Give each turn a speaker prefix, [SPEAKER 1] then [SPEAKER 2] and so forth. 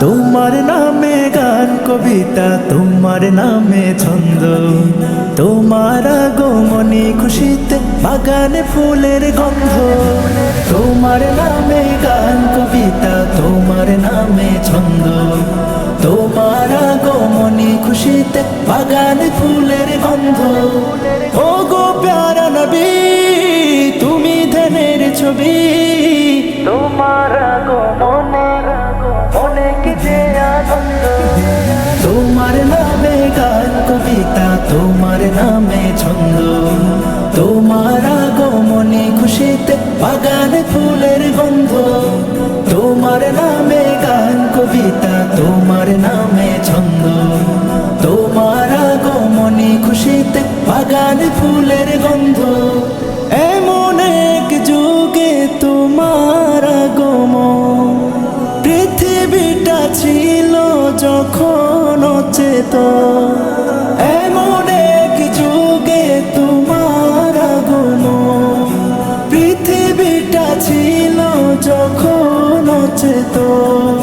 [SPEAKER 1] তোমার নামে গান কবিতা, তোমার নামে ছন্দ, তোমার আগমনী খুশিতে বাগানে ফুলের গন্ধ। তোমার নামে গান কবিতা, তোমার নামে ছন্দ, তোমার আগমনী খুশিতে বাগানে ফুলের গন্ধ। ও গো প্যারা নবী, তুমি ধ্যানের ছবি, তোমার আগমনে অনেক যে আনন্দ। তোমার নামে গান কবিতা, তোমার নামে ছন্দ, তোমার আগমনী খুশিতে বাগানে ফুলের গন্ধ। তোমার নামে গান কবিতা, তোমার নামে ছন্দ, তোমার আগমনী খুশিতে বাগানে ফুলের গন্ধ। এমন এক যুগে তোমার আগমন, পৃথিবীটা ছিল যখন অচেতন। এমন এক যুগে তোমার আগমন, পৃথিবীটা ছিল যখন অচেতন।